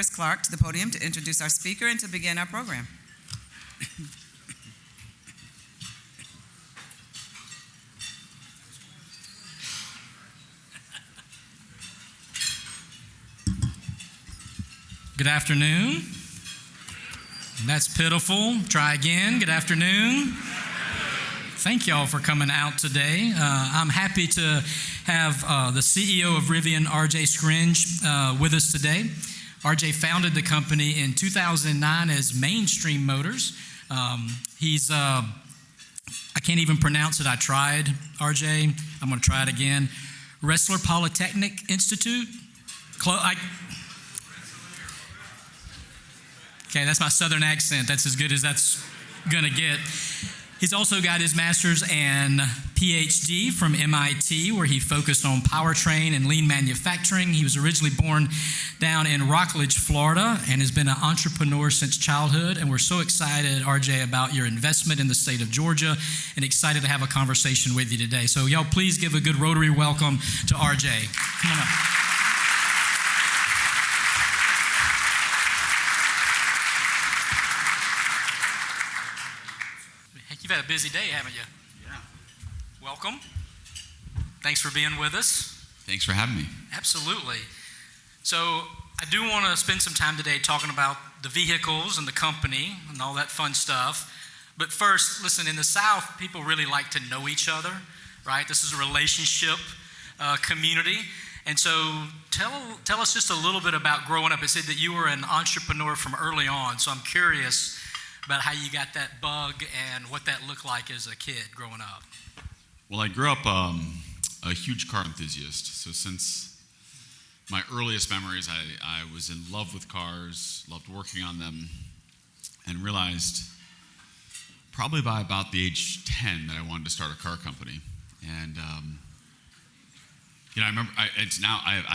Chris Clark to the podium to introduce our speaker and to begin our program. Good afternoon. That's pitiful. Try again. Good afternoon. Thank y'all for coming out today. I'm happy to have the CEO of Rivian, RJ Scaringe, with us today. RJ founded the company in 2009 as Mainstream Motors. I can't even pronounce it. I tried, RJ. I'm going to try it again. Rensselaer Polytechnic Institute. Okay, that's my southern accent. That's as good as that's going to get. He's also got his master's and PhD from MIT, where he focused on powertrain and lean manufacturing. He was originally born down in Rockledge, Florida, and has been an entrepreneur since childhood. And we're so excited, RJ, about your investment in the state of Georgia, and excited to have a conversation with you today. So y'all please give a good Rotary welcome to RJ. Come on up. You've had a busy day, haven't you? Yeah. Welcome. Thanks for being with us. Thanks for having me. Absolutely. So I do want to spend some time today talking about the vehicles and the company and all that fun stuff. But first, listen, in the South, people really like to know each other, right? This is a relationship community. And so tell us just a little bit about growing up. It said that you were an entrepreneur from early on. So I'm curious about how you got that bug and what that looked like as a kid growing up. Well, I grew up a huge car enthusiast. So since my earliest memories, I was in love with cars, loved working on them, and realized probably by about the age 10 that I wanted to start a car company. And I remember, I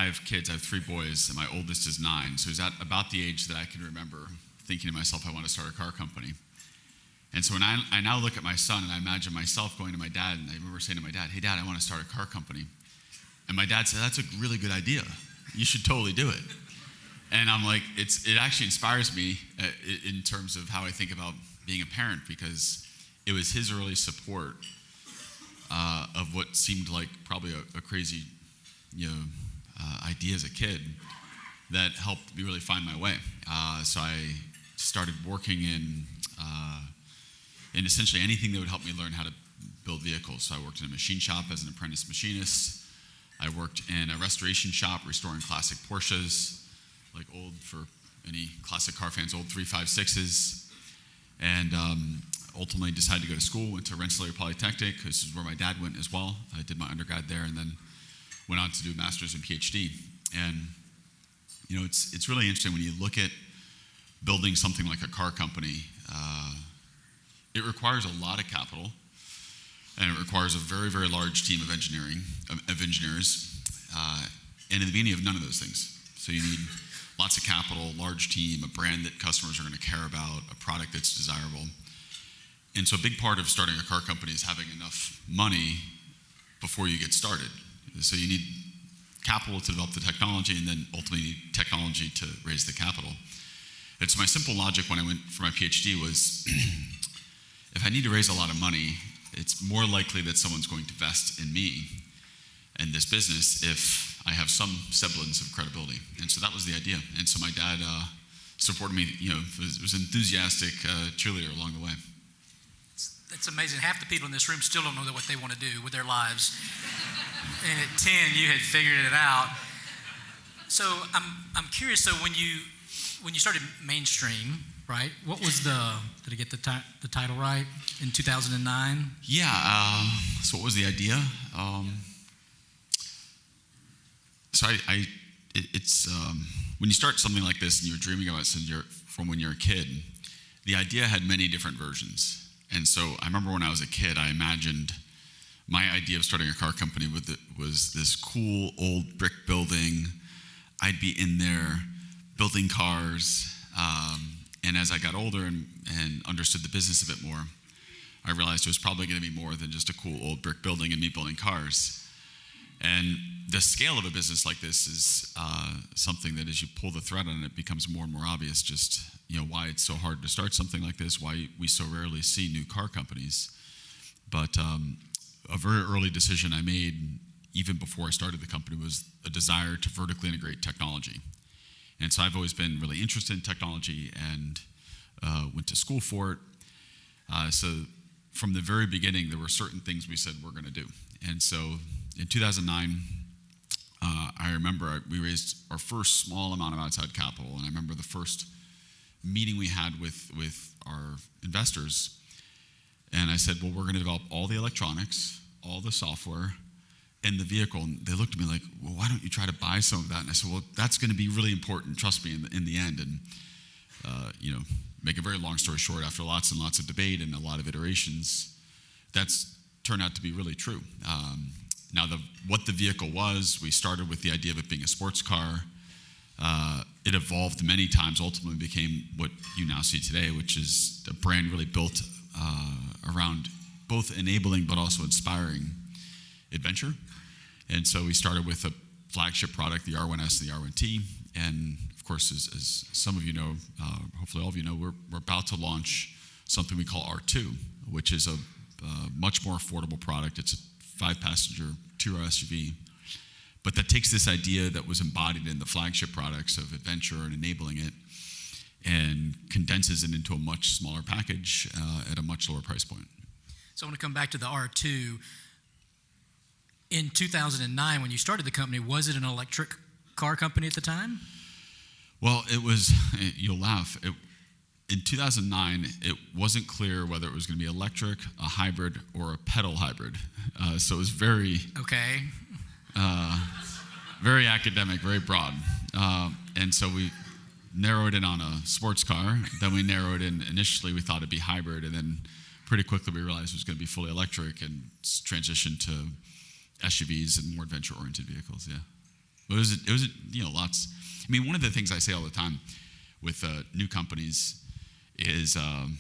have kids. I have 3 boys, and my oldest is 9. So it was at about the age that I can remember thinking to myself, I want to start a car company. And so when I now look at my son and I imagine myself going to my dad, and I remember saying to my dad, hey Dad, I want to start a car company. And my dad said, that's a really good idea. You should totally do it. And I'm like, it actually inspires me in terms of how I think about being a parent, because it was his early support of what seemed like probably a crazy idea as a kid that helped me really find my way. So I started working in essentially anything that would help me learn how to build vehicles. So I worked in a machine shop as an apprentice machinist. I worked in a restoration shop restoring classic Porsches, like old, for any classic car fans, old 356s. And ultimately decided to go to school, went to Rensselaer Polytechnic. This is where my dad went as well. I did my undergrad there and then went on to do a master's and PhD. And it's really interesting when you look at building something like a car company. It requires a lot of capital, and it requires a very, very large team of engineers. And in the beginning, you have none of those things. So you need lots of capital, large team, a brand that customers are going to care about, a product that's desirable. And so a big part of starting a car company is having enough money before you get started. So you need capital to develop the technology, and then ultimately technology to raise the capital. And so my simple logic when I went for my PhD was, if I need to raise a lot of money, it's more likely that someone's going to invest in me and this business if I have some semblance of credibility. And so that was the idea. And so my dad supported me, was an enthusiastic cheerleader along the way. It's amazing. Half the people in this room still don't know what they want to do with their lives. And at 10, you had figured it out. So I'm curious. So when you started Mainstream, right? What was did I get the title right in 2009? Yeah. So what was the idea? It's when you start something like this and you're dreaming about it from when you're a kid, the idea had many different versions. And so I remember when I was a kid, I imagined my idea of starting a car company was this cool old brick building. I'd be in there building cars. And as I got older and understood the business a bit more, I realized it was probably going to be more than just a cool old brick building and me building cars. And the scale of a business like this is something that as you pull the thread on it, becomes more and more obvious just, why it's so hard to start something like this, why we so rarely see new car companies. But a very early decision I made, even before I started the company, was a desire to vertically integrate technology. And so I've always been really interested in technology and went to school for it. So from the very beginning, there were certain things we said we're going to do. And so in 2009, I remember we raised our first small amount of outside capital, and I remember the first meeting we had with our investors, and I said, well, we're going to develop all the electronics, all the software, and the vehicle. And they looked at me like, well, why don't you try to buy some of that? And I said, well, that's going to be really important, trust me, in the end. And, make a very long story short, after lots and lots of debate and a lot of iterations, that's turned out to be really true. Now, what the vehicle was, we started with the idea of it being a sports car. It evolved many times, ultimately became what you now see today, which is a brand really built around both enabling but also inspiring adventure. And so we started with a flagship product, the R1S and the R1T. And of course, as some of you know, hopefully all of you know, we're about to launch something we call R2, which is a much more affordable product. It's a 5-passenger, 2-row SUV, but that takes this idea that was embodied in the flagship products of adventure and enabling it and condenses it into a much smaller package at a much lower price point. So I want to come back to the R2. In 2009, when you started the company, was it an electric car company at the time? Well, it was, you'll laugh, in 2009, it wasn't clear whether it was going to be electric, a hybrid, or a pedal hybrid. So it was very very academic, very broad. And so we narrowed in on a sports car. Then we narrowed in, initially we thought it'd be hybrid, and then pretty quickly we realized it was going to be fully electric and transitioned to SUVs and more adventure-oriented vehicles, yeah. It was lots. I mean, one of the things I say all the time with new companies is, and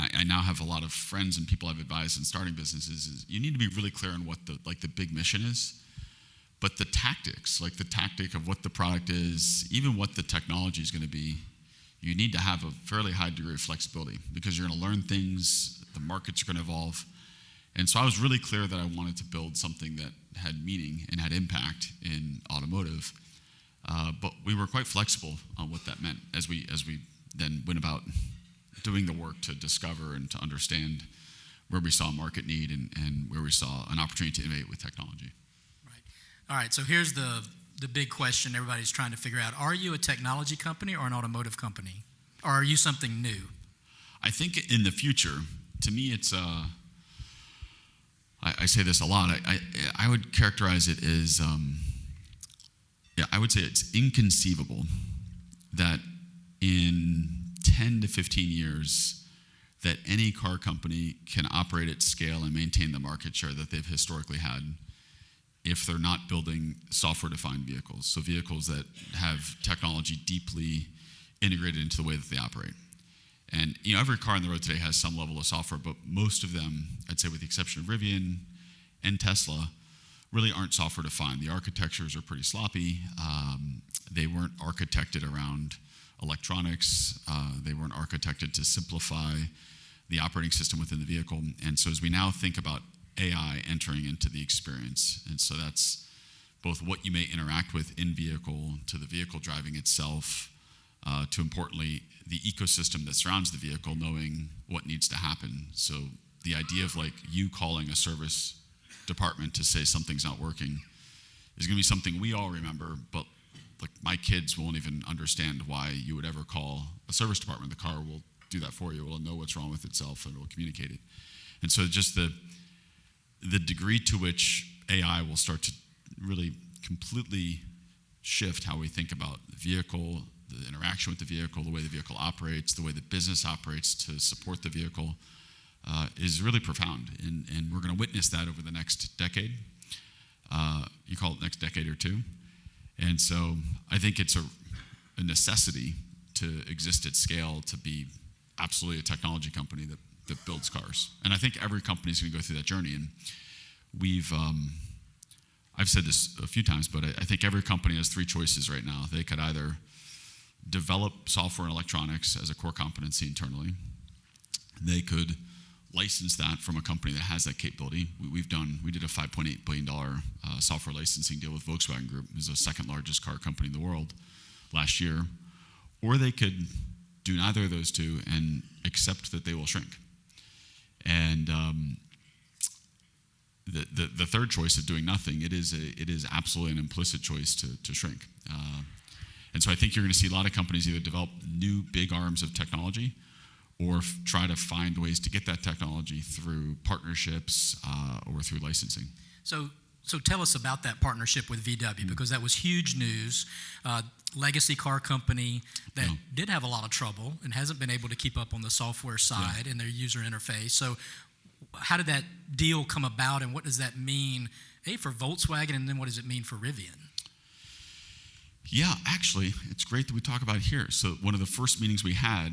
I now have a lot of friends and people I've advised in starting businesses, is you need to be really clear on what the big mission is, but the tactics, like the tactic of what the product is, even what the technology is going to be, you need to have a fairly high degree of flexibility because you're going to learn things, the markets are going to evolve. And so I was really clear that I wanted to build something that had meaning and had impact in automotive, but we were quite flexible on what that meant as we then went about doing the work to discover and to understand where we saw market need and where we saw an opportunity to innovate with technology. Right. All right, so here's the big question everybody's trying to figure out. Are you a technology company or an automotive company? Or are you something new? I think in the future, to me, it's I say this a lot. I would characterize it as, I would say it's inconceivable that in 10 to 15 years that any car company can operate at scale and maintain the market share that they've historically had if they're not building software-defined vehicles, so vehicles that have technology deeply integrated into the way that they operate. And every car on the road today has some level of software, but most of them, I'd say with the exception of Rivian and Tesla, really aren't software defined. The architectures are pretty sloppy. They weren't architected around electronics. They weren't architected to simplify the operating system within the vehicle. And so as we now think about AI entering into the experience, and so that's both what you may interact with in vehicle, to the vehicle driving itself, to importantly, the ecosystem that surrounds the vehicle, knowing what needs to happen. So the idea of like you calling a service department to say something's not working is going to be something we all remember, but like my kids won't even understand why you would ever call a service department. The car will do that for you. It will know what's wrong with itself and it will communicate it. And so just the degree to which AI will start to really completely shift how we think about the vehicle, the interaction with the vehicle, the way the vehicle operates, the way the business operates to support the vehicle, is really profound. And we're going to witness that over the next decade. You call it next decade or two. And so I think it's a necessity to exist at scale, to be absolutely a technology company that builds cars. And I think every company is going to go through that journey. And we've I've said this a few times, but I think every company has three choices right now. They could either develop software and electronics as a core competency internally. They could license that from a company that has that capability. We did a $5.8 billion software licensing deal with Volkswagen Group, who's the second largest car company in the world, last year. Or they could do neither of those two and accept that they will shrink. And the third choice of doing nothing, it is absolutely an implicit choice to shrink. And so I think you're going to see a lot of companies either develop new big arms of technology or try to find ways to get that technology through partnerships or through licensing. So tell us about that partnership with VW, because that was huge news. Legacy car company that did have a lot of trouble and hasn't been able to keep up on the software side and their user interface. So how did that deal come about, and what does that mean, for Volkswagen, and then what does it mean for Rivian? Yeah, actually, it's great that we talk about it here. So one of the first meetings we had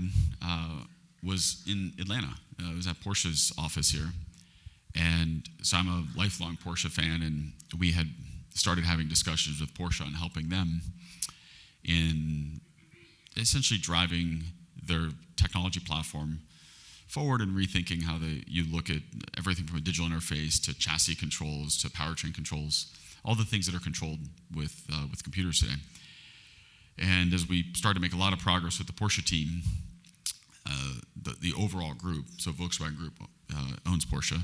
was in Atlanta. It was at Porsche's office here. And so I'm a lifelong Porsche fan, and we had started having discussions with Porsche on helping them in essentially driving their technology platform forward and rethinking how you look at everything from a digital interface to chassis controls to powertrain controls, all the things that are controlled with computers today. And as we started to make a lot of progress with the Porsche team, the overall group, so Volkswagen Group owns Porsche,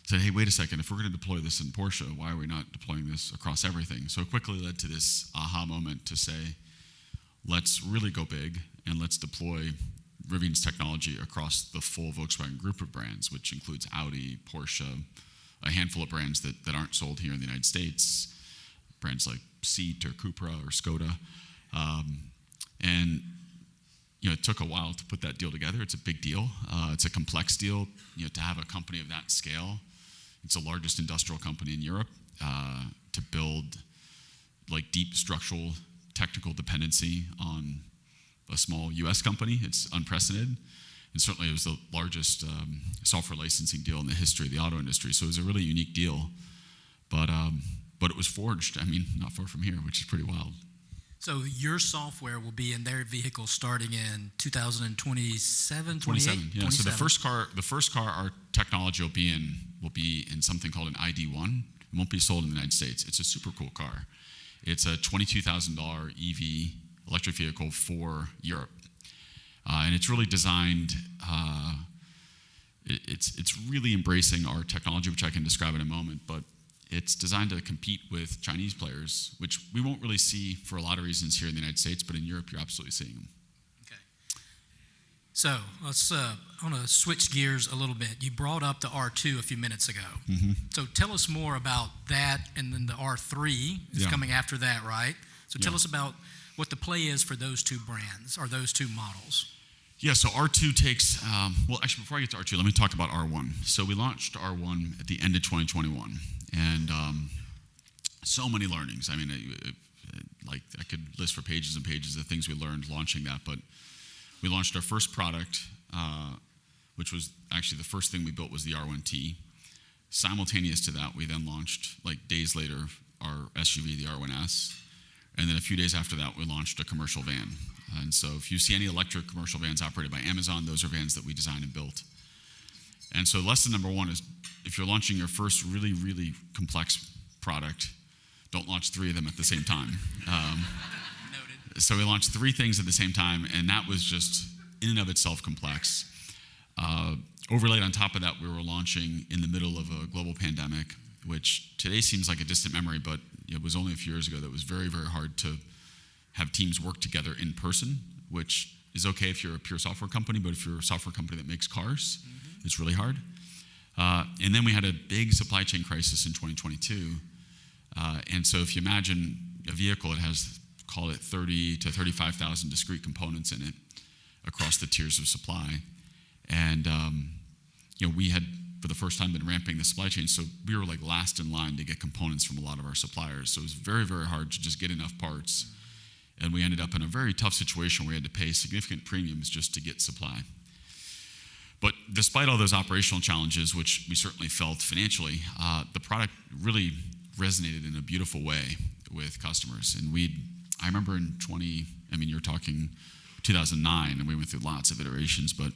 said, hey, wait a second, if we're going to deploy this in Porsche, why are we not deploying this across everything? So it quickly led to this aha moment to say, let's really go big and let's deploy Rivian's technology across the full Volkswagen Group of brands, which includes Audi, Porsche, a handful of brands that aren't sold here in the United States, brands like Seat or Cupra or Skoda. And it took a while to put that deal together. It's a big deal. It's a complex deal. To have a company of that scale, it's the largest industrial company in Europe, to build like deep structural technical dependency on a small U.S. company. It's unprecedented. And certainly it was the largest software licensing deal in the history of the auto industry. So it was a really unique deal. But it was forged, not far from here, which is pretty wild. So your software will be in their vehicle starting in 2027, 28? Yeah. 27. So the first car our technology will be in something called an ID1. It won't be sold in the United States. It's a super cool car. It's a $22,000 EV electric vehicle for Europe, and it's really designed. It's really embracing our technology, which I can describe in a moment, but it's designed to compete with Chinese players, which we won't really see for a lot of reasons here in the United States, but in Europe, you're absolutely seeing them. Okay. So let's, I want to switch gears a little bit. You brought up the R2 a few minutes ago. Mm-hmm. So tell us more about that, and then the R3 is coming after that, right? So tell us about what the play is for those two brands, or those two models. Yeah, so R2 takes, actually before I get to R2, let me talk about R1. So we launched R1 at the end of 2021. And so many learnings. I could list for pages and pages of things we learned launching that, but we launched our first product, which was actually the first thing we built was the R1T. Simultaneous to that, we then launched, days later, our SUV, the R1S. And then a few days after that, we launched a commercial van. And so if you see any electric commercial vans operated by Amazon, those are vans that we designed and built. And so lesson number one is, if you're launching your first really, really complex product, don't launch three of them at the same time. Noted. So we launched three things at the same time, and that was just in and of itself complex. Overlaid on top of that, we were launching in the middle of a global pandemic, which today seems like a distant memory, but it was only a few years ago that was very, very hard to have teams work together in person, which is okay if you're a pure software company, but if you're a software company that makes cars, it's really hard. And then we had a big supply chain crisis in 2022. And so if you imagine a vehicle, it has, call it 30 to 35,000 discrete components in it across the tiers of supply. And, we had, for the first time, been ramping the supply chain. So we were last in line to get components from a lot of our suppliers. So it was very, very hard to just get enough parts. And we ended up in a very tough situation where we had to pay significant premiums just to get supply. But despite all those operational challenges, which we certainly felt financially, the product really resonated in a beautiful way with customers. And I remember you're talking 2009, and we went through lots of iterations, but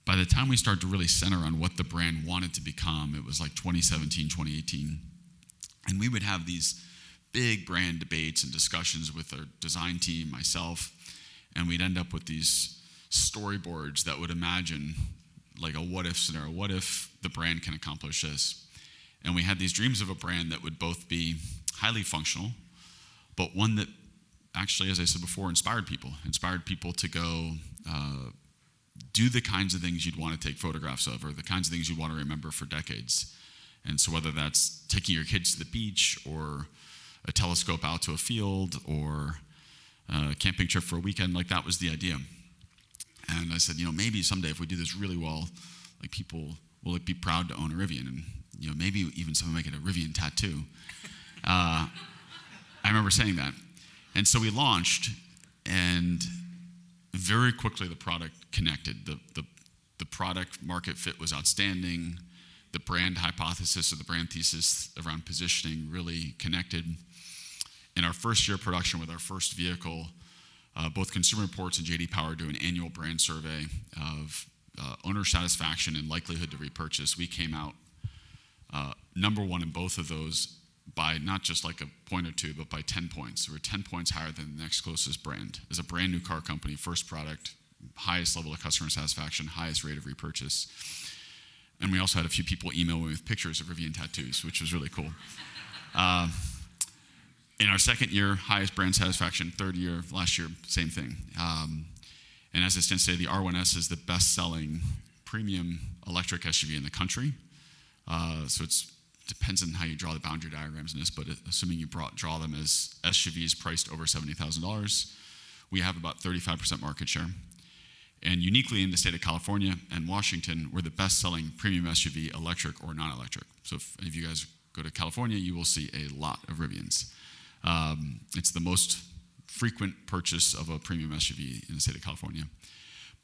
by the time we started to really center on what the brand wanted to become, it was like 2017, 2018. And we would have these big brand debates and discussions with our design team, myself, and we'd end up with these storyboards that would imagine like a what if scenario. What if the brand can accomplish this? And we had these dreams of a brand that would both be highly functional, but one that actually, as I said before, inspired people to go do the kinds of things you'd want to take photographs of, or the kinds of things you want to remember for decades. And so whether that's taking your kids to the beach, or a telescope out to a field, or a camping trip for a weekend, like that was the idea. And I said, maybe someday if we do this really well, like people will be proud to own a Rivian, and maybe even someone make it a Rivian tattoo. I remember saying that. And so we launched, and very quickly the product connected. The product market fit was outstanding. The brand hypothesis or the brand thesis around positioning really connected. In our first year of production with our first vehicle, both Consumer Reports and J.D. Power do an annual brand survey of owner satisfaction and likelihood to repurchase. We came out number one in both of those by not just like a point or two, but by 10 points. We're 10 points higher than the next closest brand. As a brand new car company, first product, highest level of customer satisfaction, highest rate of repurchase. And we also had a few people email me with pictures of Rivian tattoos, which was really cool. In our second year, highest brand satisfaction. Third year, last year, same thing. And as it stands today, the R1S is the best-selling premium electric SUV in the country. So it depends on how you draw the boundary diagrams in this, but assuming you draw them as SUVs priced over $70,000, we have about 35% market share. And uniquely in the state of California and Washington, we're the best-selling premium SUV, electric or non-electric. So if you guys go to California, you will see a lot of Rivians. It's the most frequent purchase of a premium SUV in the state of California.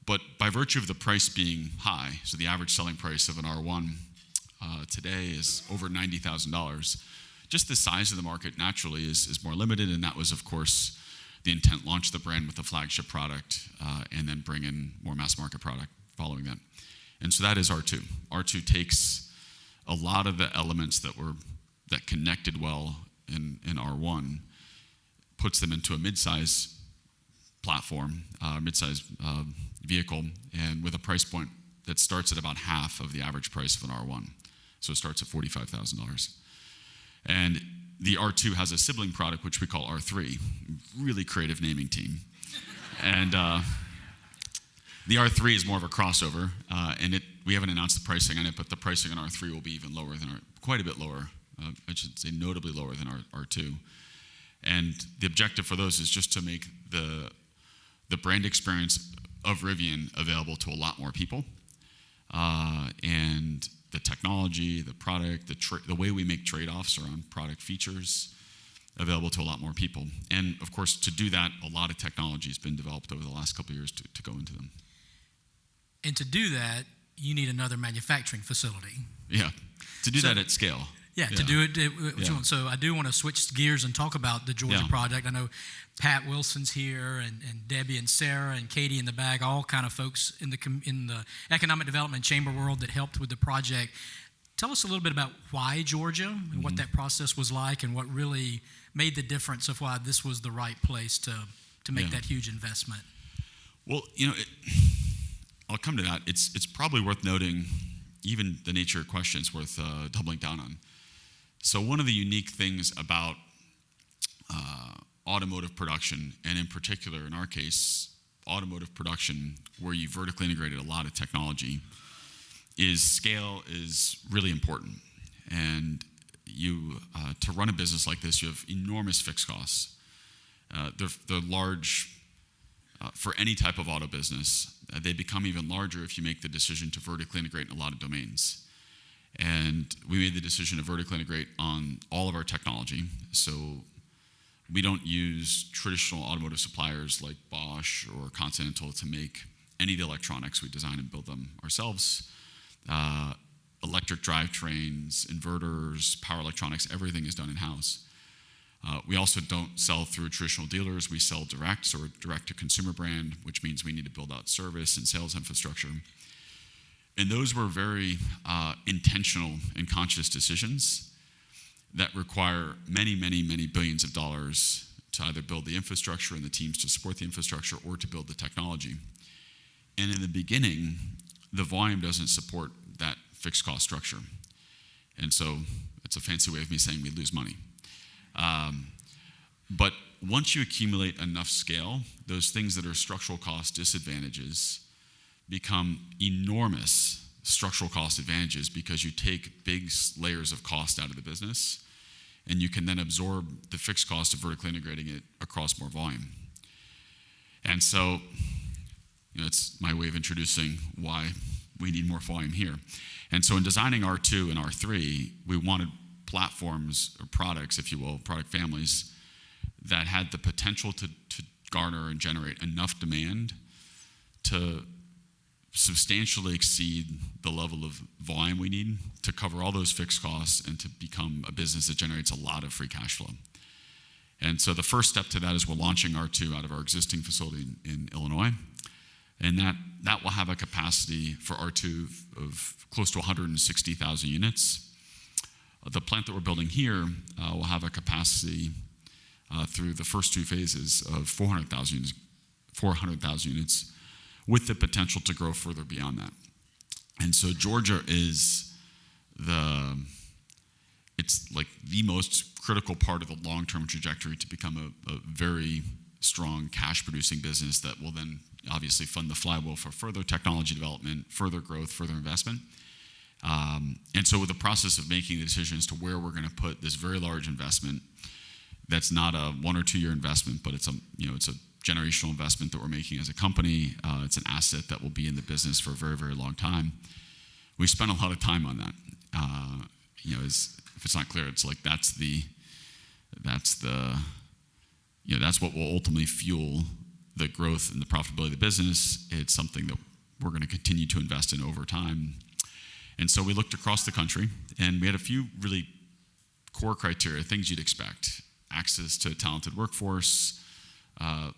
But by virtue of the price being high, so the average selling price of an R1 today is over $90,000, just the size of the market naturally is more limited, and that was, of course, the intent. Launch the brand with a flagship product, and then bring in more mass market product following that. And so that is R2. R2 takes a lot of the elements that connected well in R1, puts them into a mid-size platform, mid-size vehicle, and with a price point that starts at about half of the average price of an R1. So it starts at $45,000. And the R2 has a sibling product, which we call R3, really creative naming team. And the R3 is more of a crossover, and we haven't announced the pricing on it, but the pricing on R3 will be even lower than quite a bit lower, I should say notably lower than R2. And the objective for those is just to make the brand experience of Rivian available to a lot more people. And the technology, the product, the way we make trade-offs around product features available to a lot more people. And of course, to do that, a lot of technology has been developed over the last couple of years to go into them. And to do that, you need another manufacturing facility. Yeah, to do that at scale. Yeah, to do it. So I do want to switch gears and talk about the Georgia project. I know Pat Wilson's here, and Debbie and Sarah and Katie in the back, all kind of folks in the economic development chamber world that helped with the project. Tell us a little bit about why Georgia and what that process was like, and what really made the difference of why this was the right place to make that huge investment. Well, I'll come to that. It's probably worth noting, even the nature of questions worth doubling down on. So one of the unique things about automotive production, and in particular, in our case, automotive production where you vertically integrated a lot of technology, is scale is really important. And to run a business like this, you have enormous fixed costs. They're large for any type of auto business. They become even larger if you make the decision to vertically integrate in a lot of domains. And we made the decision to vertically integrate on all of our technology. So we don't use traditional automotive suppliers like Bosch or Continental to make any of the electronics. We design and build them ourselves. electric drivetrains, inverters, power electronics, everything is done in-house. We also don't sell through traditional dealers. We sell direct, so we're direct-to-consumer brand, which means we need to build out service and sales infrastructure. And those were very intentional and conscious decisions that require many, many, many billions of dollars to either build the infrastructure and the teams to support the infrastructure or to build the technology. And in the beginning, the volume doesn't support that fixed cost structure. And so it's a fancy way of me saying we lose money. But once you accumulate enough scale, those things that are structural cost disadvantages become enormous structural cost advantages because you take big layers of cost out of the business and you can then absorb the fixed cost of vertically integrating it across more volume. And so, it's my way of introducing why we need more volume here. And so in designing R2 and R3, we wanted platforms or products, if you will, product families that had the potential to garner and generate enough demand to substantially exceed the level of volume we need to cover all those fixed costs and to become a business that generates a lot of free cash flow. And so the first step to that is we're launching R2 out of our existing facility in Illinois. And that will have a capacity for R2 of close to 160,000 units. The plant that we're building here will have a capacity through the first two phases of 400,000 units, with the potential to grow further beyond that. And so Georgia is it's like the most critical part of the long-term trajectory to become a very strong cash-producing business that will then obviously fund the flywheel for further technology development, further growth, further investment. And so with the process of making the decision as to where we're going to put this very large investment, that's not a 1 or 2 year investment, but it's a generational investment that we're making as a company. It's an asset that will be in the business for a very, very long time. We spent a lot of time on that. If it's not clear, it's like that's what will ultimately fuel the growth and the profitability of the business. It's something that we're going to continue to invest in over time. And so we looked across the country, and we had a few really core criteria, things you'd expect: access to a talented workforce,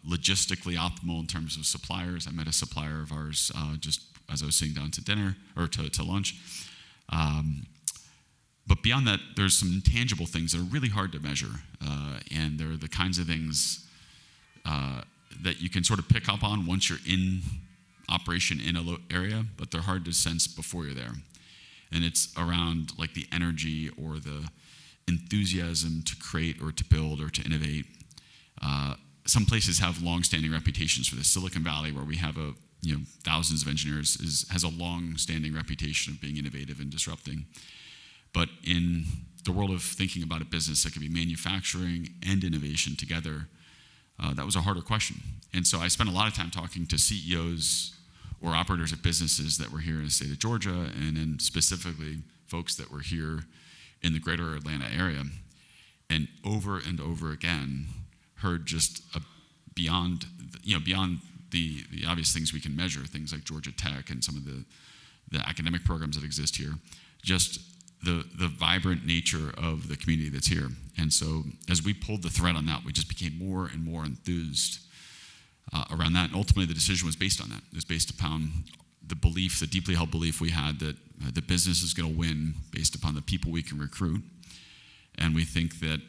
logistically optimal in terms of suppliers. I met a supplier of ours just as I was sitting down to dinner or to lunch. But beyond that, there's some intangible things that are really hard to measure, and they're the kinds of things that you can sort of pick up on once you're in operation in a area, but they're hard to sense before you're there. And it's around like the energy or the enthusiasm to create or to build or to innovate. Some places have long-standing reputations for this. Silicon Valley, where we have thousands of engineers, has a long-standing reputation of being innovative and disrupting. But in the world of thinking about a business that could be manufacturing and innovation together, that was a harder question. And so I spent a lot of time talking to CEOs or operators of businesses that were here in the state of Georgia, and then specifically folks that were here in the greater Atlanta area. And over again, heard just beyond the obvious things we can measure, things like Georgia Tech and some of the academic programs that exist here, just the vibrant nature of the community that's here. And so as we pulled the thread on that, we just became more and more enthused around that. And ultimately the decision was based on that. It was based upon the belief, the deeply held belief we had that the business is going to win based upon the people we can recruit. And we think that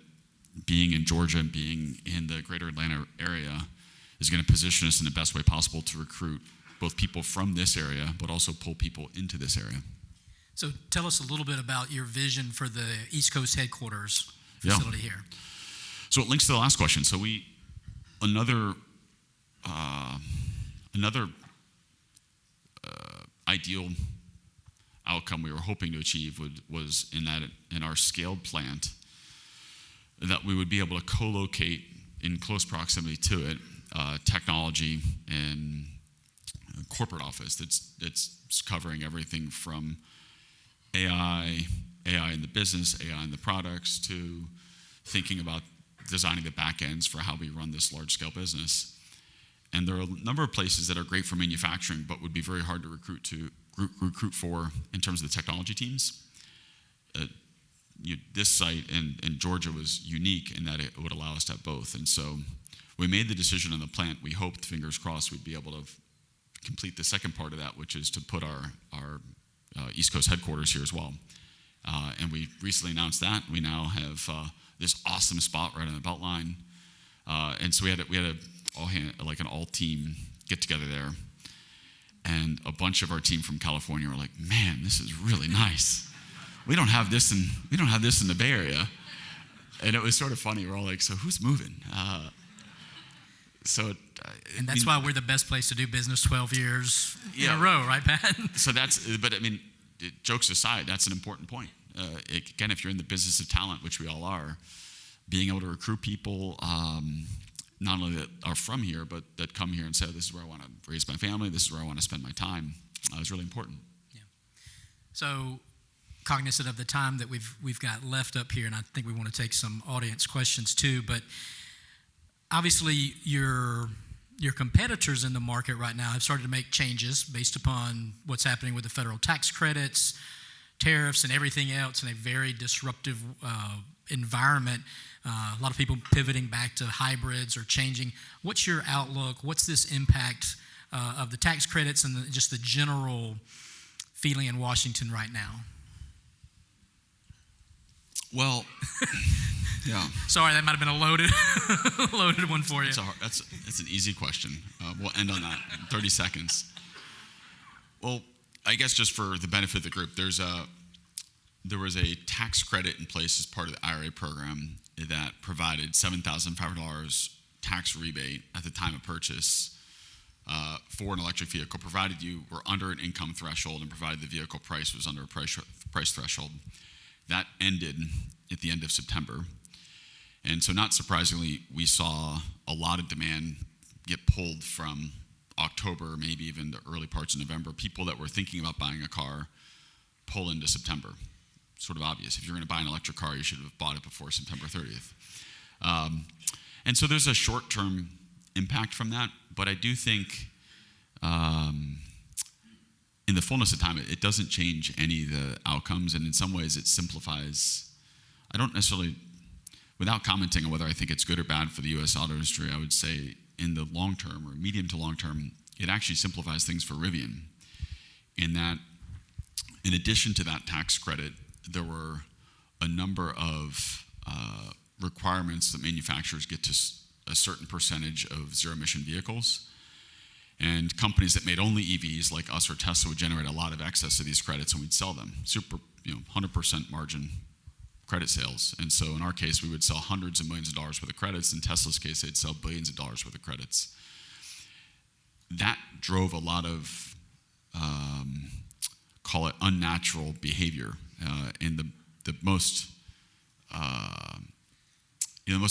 being in Georgia and being in the greater Atlanta area is going to position us in the best way possible to recruit both people from this area, but also pull people into this area. So tell us a little bit about your vision for the East Coast headquarters facility here. So it links to the last question. So another ideal outcome we were hoping to achieve was in our scaled plant, that we would be able to co-locate in close proximity to it technology and corporate office that's covering everything from AI in the business, AI in the products, to thinking about designing the back ends for how we run this large-scale business. And there are a number of places that are great for manufacturing, but would be very hard to recruit to recruit for in terms of the technology teams. This site in Georgia was unique in that it would allow us to have both. And so we made the decision in the plant. We hoped, fingers crossed, we'd be able to complete the second part of that, which is to put our East Coast headquarters here as well. And we recently announced that. We now have this awesome spot right on the Beltline. And so we had an all-team get-together there. And a bunch of our team from California were like, man, this is really nice. We don't have this in the Bay Area. And it was sort of funny. We're all like, so who's moving? And that's why we're the best place to do business 12 years in a row, right, Pat? But I mean, jokes aside, that's an important point. Again, if you're in the business of talent, which we all are, being able to recruit people, not only that are from here, but that come here and say, this is where I want to raise my family, this is where I want to spend my time, is really important. Yeah. So, cognizant of the time that we've got left up here, and I think we want to take some audience questions too, but obviously your competitors in the market right now have started to make changes based upon what's happening with the federal tax credits, tariffs, and everything else in a very disruptive environment. A lot of people pivoting back to hybrids or changing. What's your outlook? What's this impact of the tax credits and just the general feeling in Washington right now? Well, yeah. Sorry, that might have been a loaded one for you. That's an easy question. We'll end on that in 30 seconds. Well, I guess just for the benefit of the group, there was a tax credit in place as part of the IRA program that provided $7,500 tax rebate at the time of purchase for an electric vehicle, provided you were under an income threshold and provided the vehicle price was under a price threshold. That ended at the end of September. And so not surprisingly, we saw a lot of demand get pulled from October, maybe even the early parts of November. People that were thinking about buying a car pull into September. Sort of obvious. If you're going to buy an electric car, you should have bought it before September 30th. And so there's a short-term impact from that, but I do think in the fullness of time, it doesn't change any of the outcomes, and in some ways it simplifies. I don't necessarily, without commenting on whether I think it's good or bad for the U.S. auto industry, I would say in the long term or medium to long term, it actually simplifies things for Rivian in that in addition to that tax credit, there were a number of requirements that manufacturers get to a certain percentage of zero-emission vehicles. And companies that made only EVs, like us or Tesla, would generate a lot of excess of these credits, and we'd sell them. 100% margin credit sales. And so in our case, we would sell hundreds of millions of dollars worth of credits. In Tesla's case, they'd sell billions of dollars worth of credits. That drove a lot of, call it unnatural behavior. And the most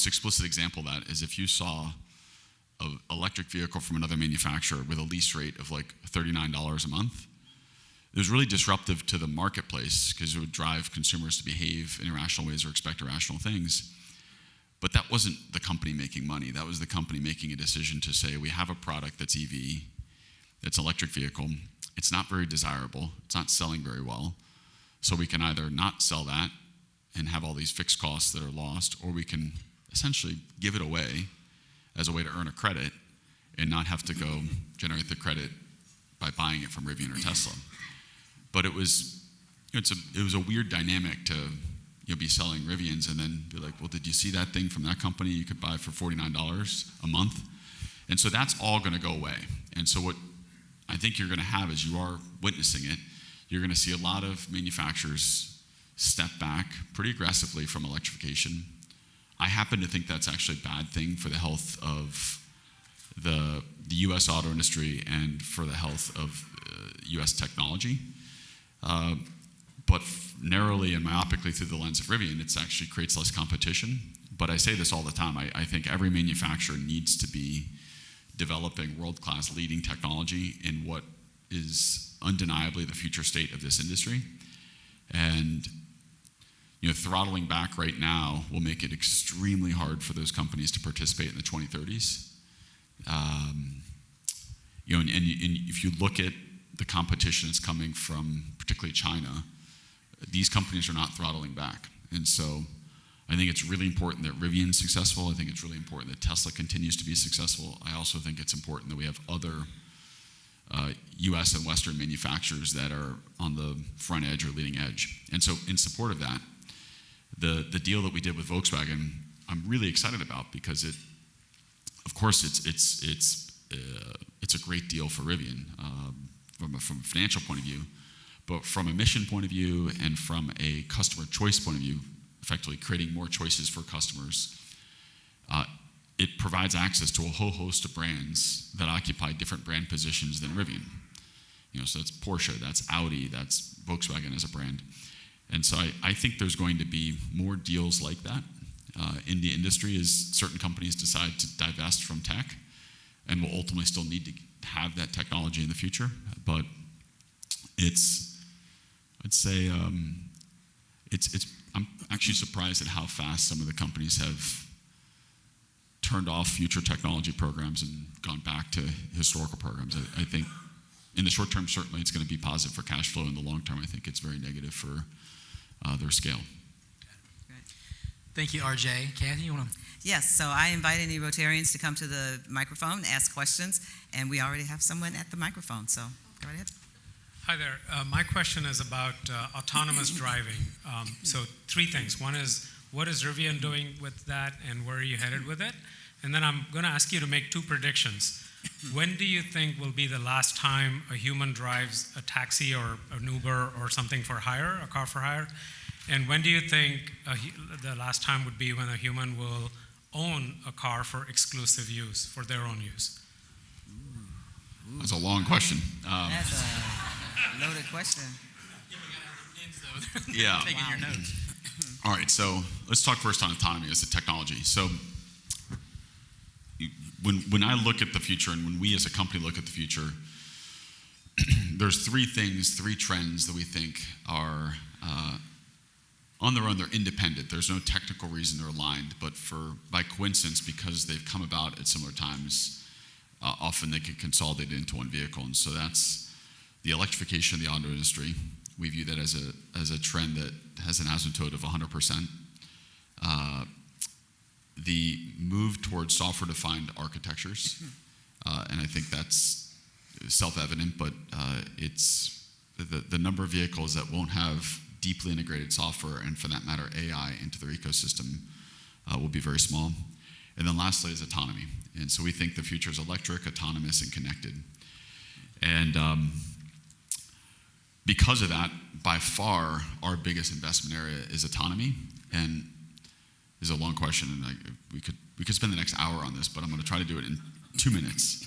explicit example of that is if you saw an electric vehicle from another manufacturer with a lease rate of like $39 a month, it was really disruptive to the marketplace because it would drive consumers to behave in irrational ways or expect irrational things. But that wasn't the company making money. That was the company making a decision to say, we have a product that's EV, that's an electric vehicle. It's not very desirable. It's not selling very well. So we can either not sell that and have all these fixed costs that are lost, or we can essentially give it away as a way to earn a credit and not have to go generate the credit by buying it from Rivian or Tesla. But it was a weird dynamic to be selling Rivians and then be like, well, did you see that thing from that company you could buy for $49 a month? And so that's all going to go away. And so what I think you're going to have is you are witnessing it. You're going to see a lot of manufacturers step back pretty aggressively from electrification. I happen to think that's actually a bad thing for the health of the U.S. auto industry and for the health of U.S. technology. But narrowly and myopically through the lens of Rivian, it actually creates less competition. But I say this all the time. I think every manufacturer needs to be developing world-class leading technology in what is undeniably the future state of this industry. And throttling back right now will make it extremely hard for those companies to participate in the 2030s. And if you look at the competition is coming from particularly China, these companies are not throttling back. And so I think it's really important that Rivian's successful. I think it's really important that Tesla continues to be successful. I also think it's important that we have other U.S. and Western manufacturers that are on the front edge or leading edge. And so in support of that, the deal that we did with Volkswagen, I'm really excited about, because of course it's a great deal for Rivian from a financial point of view, but from a mission point of view and from a customer choice point of view, effectively creating more choices for customers, it provides access to a whole host of brands that occupy different brand positions than Rivian. So that's Porsche, that's Audi, that's Volkswagen as a brand. And so I think there's going to be more deals like that in the industry as certain companies decide to divest from tech, and will ultimately still need to have that technology in the future. But I'm actually surprised at how fast some of the companies have turned off future technology programs and gone back to historical programs. I think in the short term, certainly it's going to be positive for cash flow. In the long term, I think it's very negative for their scale. Thank you, RJ. Kathy, you want to? Yes, so I invite any Rotarians to come to the microphone, ask questions, and we already have someone at the microphone, so go right ahead. Hi there. My question is about autonomous driving. So 3 things. One is, what is Rivian doing with that, and where are you headed with it? And then I'm going to ask you to make 2 predictions. When do you think will be the last time a human drives a taxi or an Uber or something for hire, a car for hire? And when do you think the last time would be when a human will own a car for exclusive use, for their own use? That's a long question. That's a loaded question. Yeah. Taking your notes. All right, so let's talk first on autonomy as a technology. So when I look at the future, and when we as a company look at the future, there's 3 trends that we think are on their own. They're independent. There's no technical reason they're aligned, but by coincidence, because they've come about at similar times, often they can consolidate into one vehicle. And so that's the electrification of the auto industry. We view that as a trend that has an asymptote of 100%. The move towards software-defined architectures, and I think that's self-evident, but it's the number of vehicles that won't have deeply integrated software, and for that matter, AI into their ecosystem, will be very small. And then lastly is autonomy. And so we think the future is electric, autonomous, and connected. And because of that, by far, our biggest investment area is autonomy. And this is a long question, and we could spend the next hour on this, but I'm going to try to do it in 2 minutes.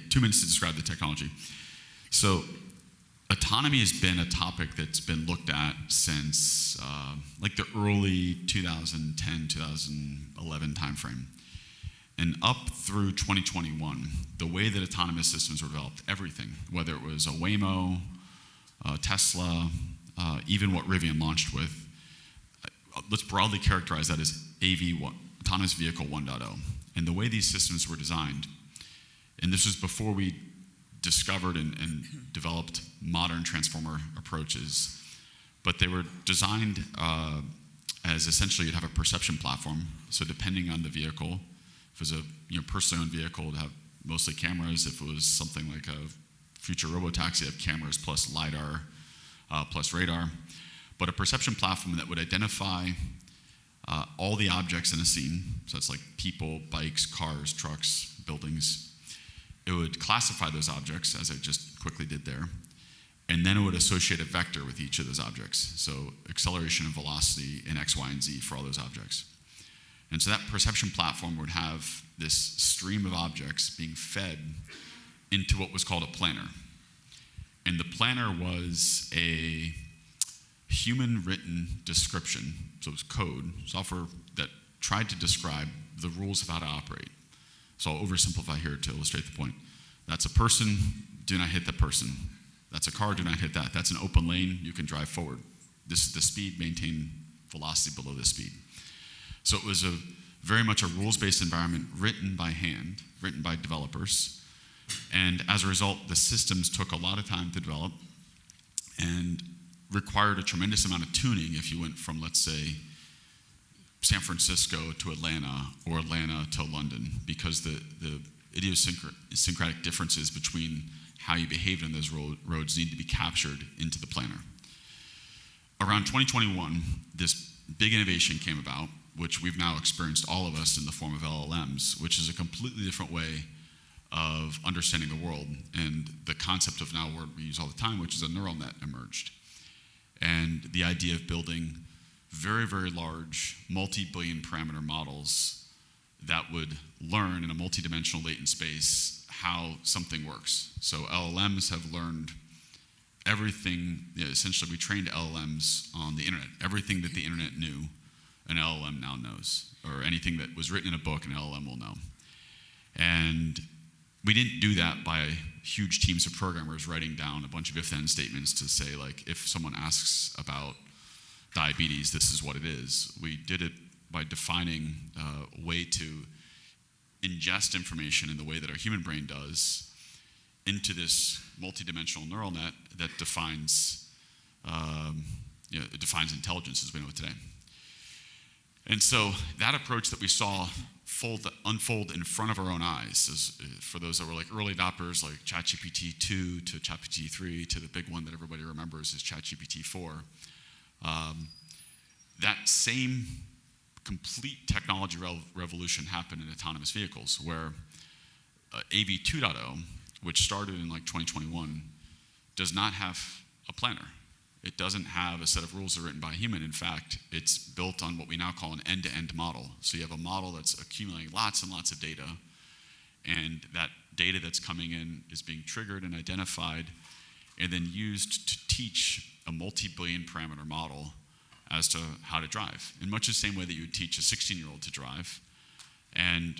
2 minutes to describe the technology. So autonomy has been a topic that's been looked at since like the early 2010, 2011 timeframe. And up through 2021, the way that autonomous systems were developed, everything, whether it was a Waymo, Tesla, even what Rivian launched with, let's broadly characterize that as AV1, Autonomous Vehicle 1.0. And the way these systems were designed, and this was before we discovered and developed modern transformer approaches, but they were designed as essentially you'd have a perception platform. So depending on the vehicle, if it was a personally owned vehicle, it'd have mostly cameras. If it was something like a future robotaxi, have cameras plus LiDAR plus radar. But a perception platform that would identify all the objects in a scene. So that's like people, bikes, cars, trucks, buildings. It would classify those objects, as I just quickly did there, and then it would associate a vector with each of those objects. So acceleration and velocity in X, Y, and Z for all those objects. And so that perception platform would have this stream of objects being fed into what was called a planner. And the planner was a human-written description, so it was code, software that tried to describe the rules of how to operate. So I'll oversimplify here to illustrate the point. That's a person, do not hit that person. That's a car, do not hit that. That's an open lane, you can drive forward. This is the speed, maintain velocity below this speed. So it was very much a rules-based environment written by hand, written by developers. And as a result, the systems took a lot of time to develop and required a tremendous amount of tuning if you went from, let's say, San Francisco to Atlanta or Atlanta to London, because the idiosyncratic differences between how you behaved on those roads need to be captured into the planner. Around 2021, this big innovation came about, which we've now experienced, all of us, in the form of LLMs, which is a completely different way of understanding the world. And the concept of now word we use all the time, which is a neural net, emerged. And the idea of building very, very large, multi-billion parameter models that would learn in a multi-dimensional latent space how something works. So LLMs have learned everything. Essentially, we trained LLMs on the internet. Everything that the internet knew, an LLM now knows. Or anything that was written in a book, an LLM will know. And we didn't do that by huge teams of programmers writing down a bunch of if-then statements to say, like, if someone asks about diabetes, this is what it is. We did it by defining a way to ingest information in the way that our human brain does into this multidimensional neural net that defines it defines intelligence as we know it today. And so that approach that we saw unfold in front of our own eyes, for those that were like early adopters, like ChatGPT 2 to ChatGPT 3 to the big one that everybody remembers is ChatGPT 4. That same complete technology revolution happened in autonomous vehicles, where AV 2.0, which started in like 2021, does not have a planner. It doesn't have a set of rules that are written by a human. In fact, it's built on what we now call an end-to-end model. So you have a model that's accumulating lots and lots of data, and that data that's coming in is being triggered and identified and then used to teach a multi-billion parameter model as to how to drive, in much the same way that you would teach a 16-year-old to drive. And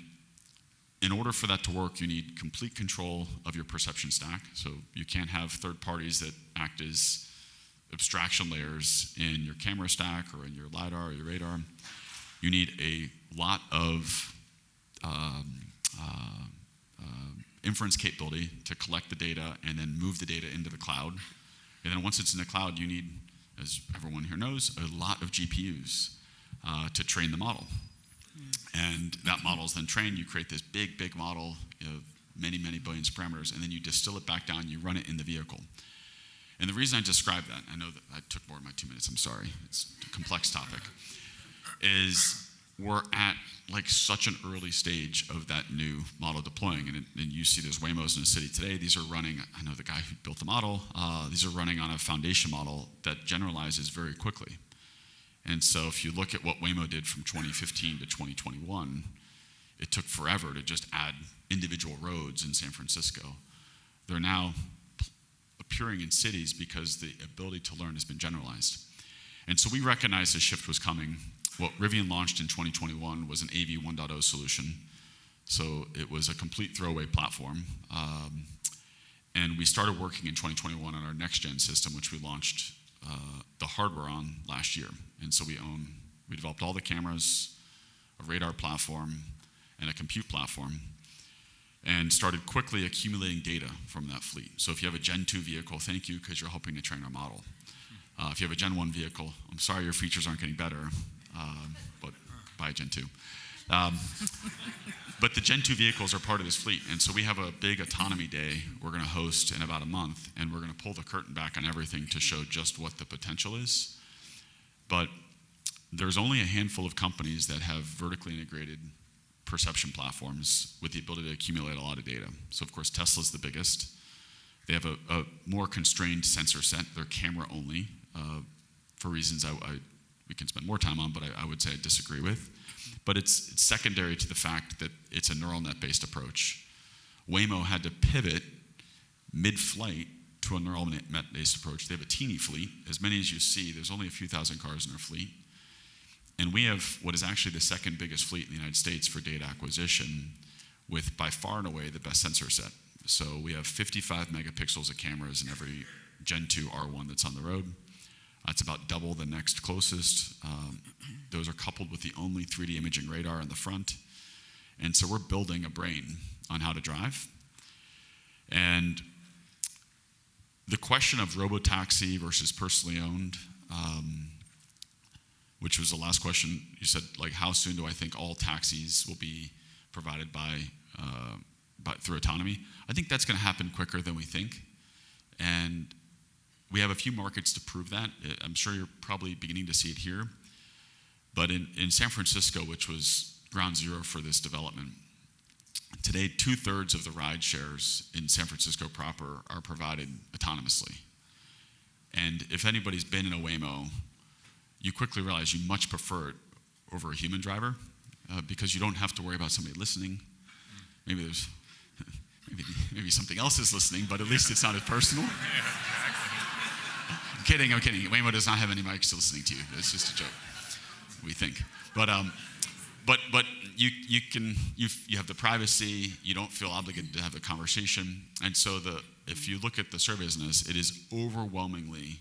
in order for that to work, you need complete control of your perception stack. So you can't have third parties that act as abstraction layers in your camera stack or in your LiDAR or your radar. You need a lot of inference capability to collect the data and then move the data into the cloud. And then once it's in the cloud, you need, as everyone here knows, a lot of GPUs to train the model. And that model is then trained. You create this big, big model of many, many billions of parameters, and then you distill it back down, you run it in the vehicle. And the reason I describe that, I know that I took more than my 2 minutes, I'm sorry, it's a complex topic, is we're at like such an early stage of that new model deploying. And you see there's Waymos in the city today. These are running, I know the guy who built the model, these are running on a foundation model that generalizes very quickly. And so if you look at what Waymo did from 2015 to 2021, it took forever to just add individual roads in San Francisco. They're now appearing in cities because the ability to learn has been generalized. And so we recognized this shift was coming. What Rivian launched in 2021 was an AV 1.0 solution. So it was a complete throwaway platform. And we started working in 2021 on our next gen system, which we launched the hardware on last year. And so we developed all the cameras, a radar platform, and a compute platform, and started quickly accumulating data from that fleet. So if you have a Gen 2 vehicle, thank you, because you're helping to train our model. If you have a Gen 1 vehicle, I'm sorry your features aren't getting better, but buy a Gen 2. But the Gen 2 vehicles are part of this fleet, and so we have a big autonomy day we're going to host in about a month, and we're going to pull the curtain back on everything to show just what the potential is. But there's only a handful of companies that have vertically integrated perception platforms with the ability to accumulate a lot of data. So of course Tesla's the biggest. They have a more constrained sensor set. They're camera only for reasons we can spend more time on, but I would say I disagree with. But it's secondary to the fact that it's a neural net based approach. Waymo had to pivot mid-flight to a neural net based approach. They have a teeny fleet. As many as you see, there's only a few thousand cars in our fleet. And we have what is actually the second biggest fleet in the United States for data acquisition, with by far and away the best sensor set. So we have 55 megapixels of cameras in every Gen 2 R1 that's on the road. That's about double the next closest. Those are coupled with the only 3D imaging radar in the front. And so we're building a brain on how to drive. And the question of robotaxi versus personally owned, which was the last question you said, like how soon do I think all taxis will be provided by through autonomy? I think that's going to happen quicker than we think, and we have a few markets to prove that. I'm sure you're probably beginning to see it here, but in San Francisco, which was ground zero for this development, today 2/3 of the ride shares in San Francisco proper are provided autonomously. And if anybody's been in a Waymo, you quickly realize you much prefer it over a human driver because you don't have to worry about somebody listening. Maybe there's maybe something else is listening, but at least it's not as personal. I'm kidding. Waymo does not have any mics listening to you. It's just a joke. We think, but you have the privacy. You don't feel obligated to have a conversation, and so if you look at the survey business, it is overwhelmingly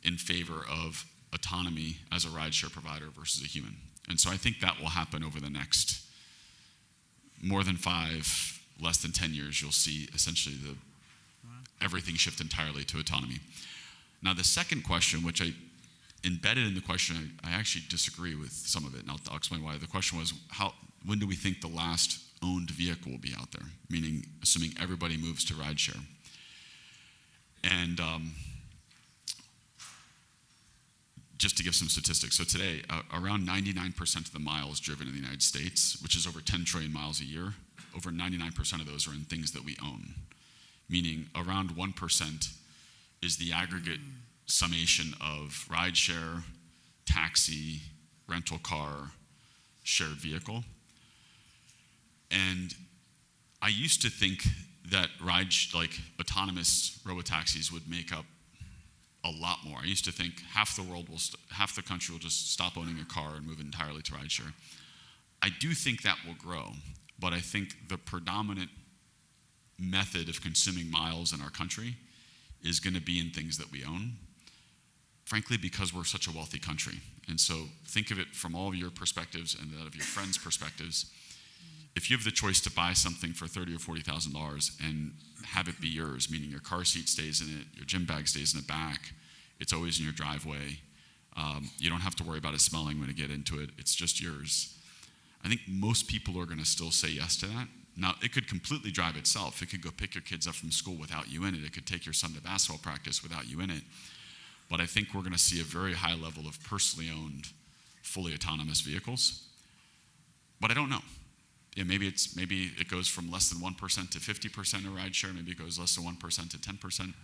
in favor of autonomy as a rideshare provider versus a human. And so I think that will happen over the next more than 5, less than 10 years. You'll see essentially everything shift entirely to autonomy. Now the second question, which I embedded in the question, I actually disagree with some of it, and I'll explain why. The question was, when do we think the last owned vehicle will be out there? Meaning, assuming everybody moves to rideshare. And just to give some statistics, so today, around 99% of the miles driven in the United States, which is over 10 trillion miles a year, over 99% of those are in things that we own. Meaning, around 1% is the aggregate summation of rideshare, taxi, rental car, shared vehicle. And I used to think that autonomous robotaxis would make up a lot more. I used to think half the country will just stop owning a car and move entirely to rideshare. I do think that will grow, but I think the predominant method of consuming miles in our country is going to be in things that we own, frankly, because we're such a wealthy country. And so think of it from all of your perspectives and that of your friends' perspectives. If you have the choice to buy something for $30,000 or $40,000 and have it be yours, meaning your car seat stays in it, your gym bag stays in the back, it's always in your driveway, you don't have to worry about it smelling when you get into it, it's just yours. I think most people are going to still say yes to that. Now, it could completely drive itself. It could go pick your kids up from school without you in it. It could take your son to basketball practice without you in it. But I think we're going to see a very high level of personally owned, fully autonomous vehicles. But I don't know. Yeah, maybe it goes from less than 1% to 50% of rideshare. Maybe it goes less than 1% to 10%.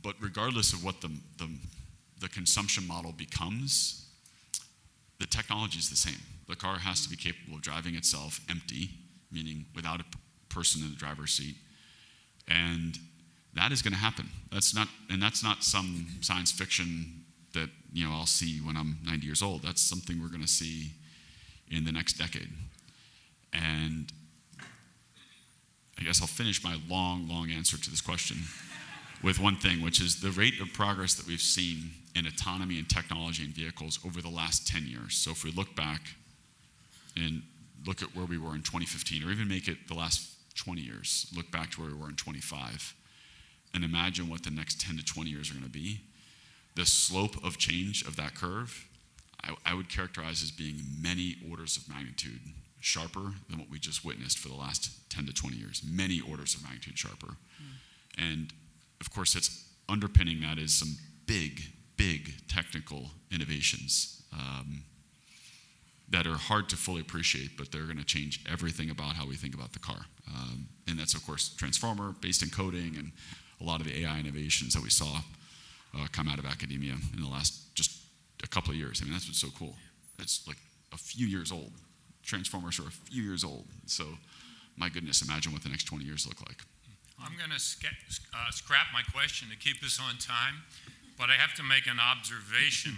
But regardless of what the consumption model becomes, the technology is the same. The car has to be capable of driving itself empty, meaning without a person in the driver's seat, and that is going to happen. That's not some science fiction that I'll see when I'm 90 years old. That's something we're going to see in the next decade. And I guess I'll finish my long answer to this question with one thing, which is the rate of progress that we've seen in autonomy and technology in vehicles over the last 10 years. So if we look back and look at where we were in 2015, or even make it the last 20 years, look back to where we were in 25, and imagine what the next 10 to 20 years are going to be, the slope of change of that curve, I would characterize as being many orders of magnitude sharper than what we just witnessed for the last 10 to 20 years, many orders of magnitude sharper. And of course, it's underpinning that is some big technical innovations that are hard to fully appreciate, but they're going to change everything about how we think about the car. And that's, of course, transformer, based in coding, and a lot of the AI innovations that we saw come out of academia in the last just a couple of years. I mean, that's what's so cool. It's like a few years old. Transformers are a few years old. So, my goodness, imagine what the next 20 years look like. I'm going to scrap my question to keep us on time, but I have to make an observation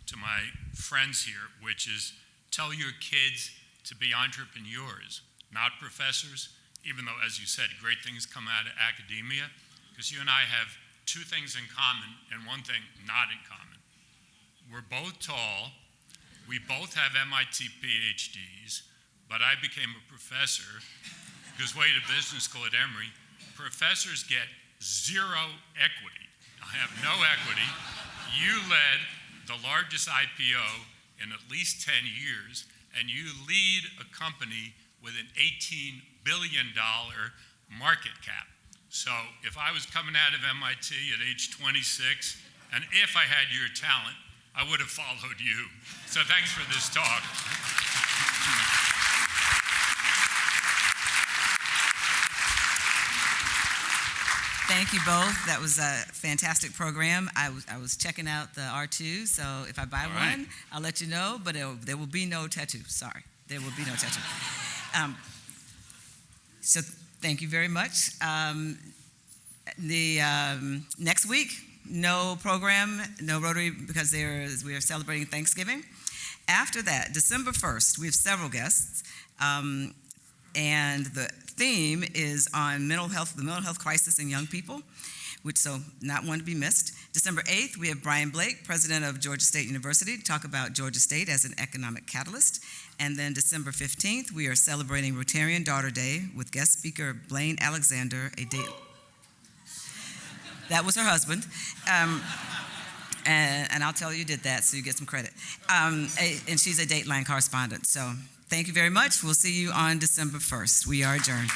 to my friends here, which is tell your kids to be entrepreneurs, not professors, even though, as you said, great things come out of academia, because you and I have two things in common and one thing not in common. We're both tall, we both have MIT PhDs, but I became a professor because Way to Business School at Emory professors get zero equity. I have no equity. You led the largest IPO in at least 10 years, and you lead a company with an $18 billion market cap. So if I was coming out of MIT at age 26, and if I had your talent, I would have followed you. So thanks for this talk. Thank you both. That was a fantastic program. I was checking out the R2, so if I buy All right. one, I'll let you know, but there will be no tattoo. Sorry, there will be no tattoo. So thank you very much. Next week, no program, no Rotary, because we are celebrating Thanksgiving. After that, December 1st, we have several guests, and the theme is on mental health, the mental health crisis in young people, so not one to be missed. December 8th, we have Brian Blake, president of Georgia State University, to talk about Georgia State as an economic catalyst. And then December 15th, we are celebrating Rotarian Daughter Day with guest speaker Blaine Alexander, that was her husband. And I'll tell you did that, so you get some credit. And she's a Dateline correspondent. So thank you very much. We'll see you on December 1st. We are adjourned.